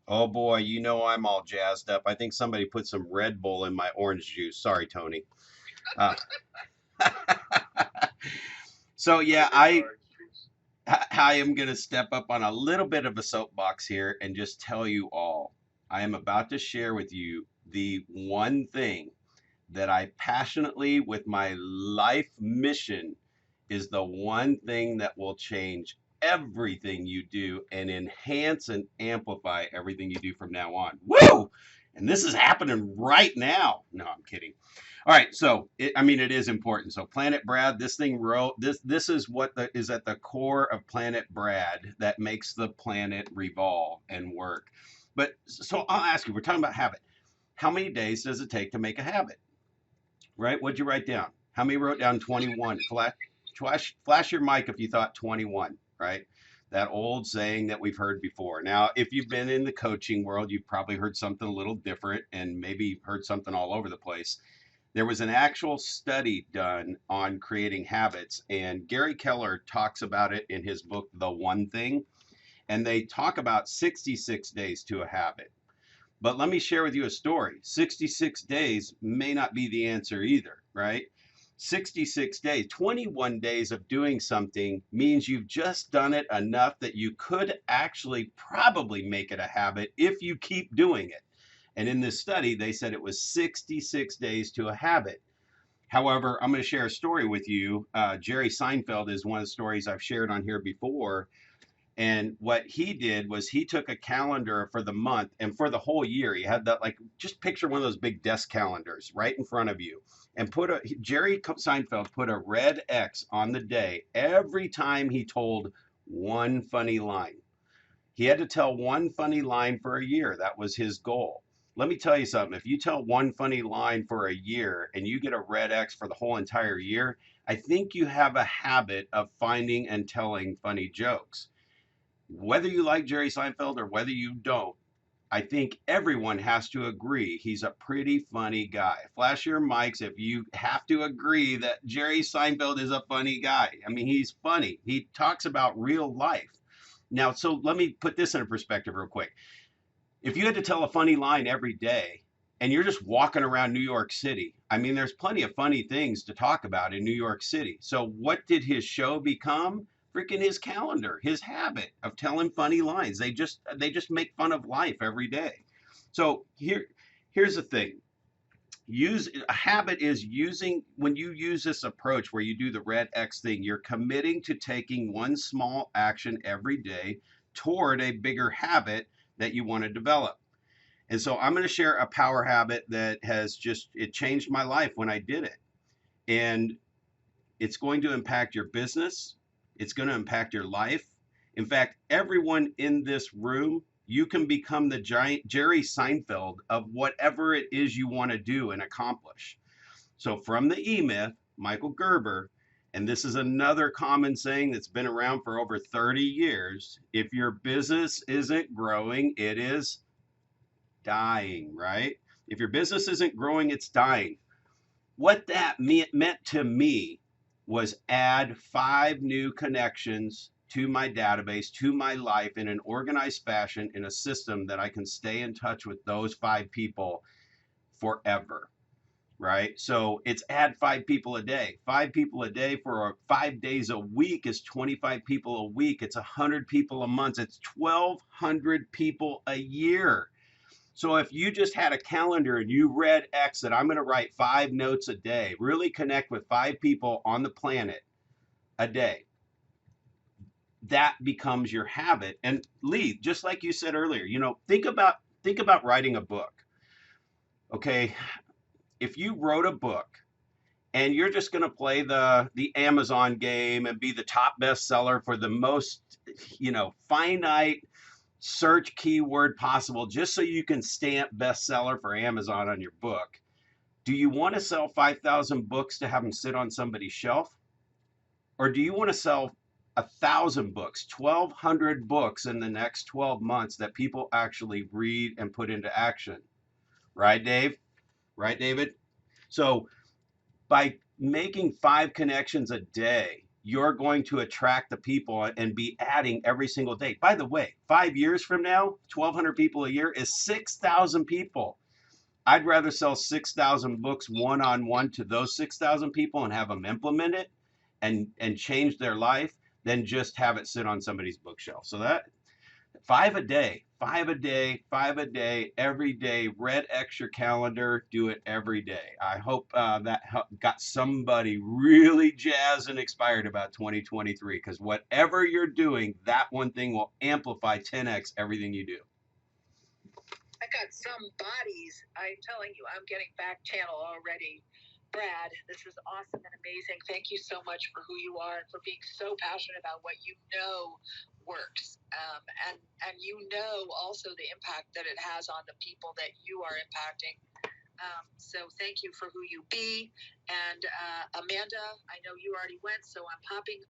Oh boy, you know I'm all jazzed up. I think somebody put some Red Bull in my orange juice. Sorry, Tony. Uh, so yeah, I am going to step up on a little bit of a soapbox here and just tell you all. I am about to share with you the one thing that I passionately, with my life mission, is the one thing that will change everything you do and enhance and amplify everything you do from now on. Woo! And this is happening right now. No, I'm kidding. All right, so I mean, it is important. So Planet Brad, this thing wrote this. This is what is at the core of Planet Brad that makes the planet revolve and work. But so I'll ask you, we're talking about habit. How many days does it take to make a habit? Right? What'd you write down? How many wrote down 21? Flash your mic if you thought 21, right? That old saying that we've heard before. Now, if you've been in the coaching world, you've probably heard something a little different and maybe heard something all over the place. There was an actual study done on creating habits, and Gary Keller talks about it in his book, The One Thing, and they talk about 66 days to a habit. But let me share with you a story. 66 days may not be the answer either, right? 66 days, 21 days of doing something means you've just done it enough that you could actually probably make it a habit if you keep doing it. And in this study, they said it was 66 days to a habit. However, I'm going to share a story with you. Jerry Seinfeld is one of the stories I've shared on here before. And what he did was he took a calendar for the month and for the whole year. He had that, like, just picture one of those big desk calendars right in front of you and Jerry Seinfeld put a red X on the day every time he told one funny line. He had to tell one funny line for a year. That was his goal. Let me tell you something. If you tell one funny line for a year and you get a red X for the whole entire year, I think you have a habit of finding and telling funny jokes. Whether you like Jerry Seinfeld or whether you don't, I think everyone has to agree he's a pretty funny guy. Flash your mics if you have to agree that Jerry Seinfeld is a funny guy. I mean, he's funny. He talks about real life. Now, so let me put this in a perspective real quick. If you had to tell a funny line every day and you're just walking around New York City, I mean, there's plenty of funny things to talk about in New York City. So what did his show become? Freaking his calendar, his habit of telling funny lines. They just make fun of life every day. So here's the thing. Use a habit is using when you use this approach where you do the red X thing, you're committing to taking one small action every day toward a bigger habit that you want to develop. And so I'm going to share a power habit that it changed my life when I did it. And it's going to impact your business. It's going to impact your life. In fact, everyone in this room, you can become the giant Jerry Seinfeld of whatever it is you want to do and accomplish. So from the E-Myth, Michael Gerber, and this is another common saying that's been around for over 30 years, if your business isn't growing, it is dying, right? If your business isn't growing, it's dying. What that meant to me was add 5 new connections to my database, to my life in an organized fashion, in a system that I can stay in touch with those 5 people forever, right? So it's add 5 people a day. 5 people a day for 5 days a week is 25 people a week. It's 100 people a month. It's 1,200 people a year. So if you just had a calendar and you read X that I'm going to write 5 notes a day, really connect with 5 people on the planet a day, that becomes your habit. And Lee, just like you said earlier, think about writing a book. Okay, if you wrote a book and you're just going to play the Amazon game and be the top bestseller for the most, finite search keyword possible just so you can stamp bestseller for Amazon on your book. Do you want to sell 5,000 books to have them sit on somebody's shelf? Or do you want to sell 1,000 books, 1,200 books in the next 12 months that people actually read and put into action? Right, Dave? Right, David? So by making 5 connections a day, you're going to attract the people and be adding every single day. By the way, 5 years from now, 1,200 people a year is 6,000 people. I'd rather sell 6,000 books one on one to those 6,000 people and have them implement it and change their life than just have it sit on somebody's bookshelf. So that 5 a day, 5 a day, 5 a day, every day. Red X your calendar. Do it every day. I hope that got somebody really jazzed and inspired about 2023. Because whatever you're doing, that one thing will amplify 10x everything you do. I got some bodies. I'm telling you, I'm getting back channel already. Brad, this is awesome and amazing. Thank you so much for who you are and for being so passionate about what you know works. And you know also the impact that it has on the people that you are impacting. So thank you for who you be. And Amanda, I know you already went, so I'm popping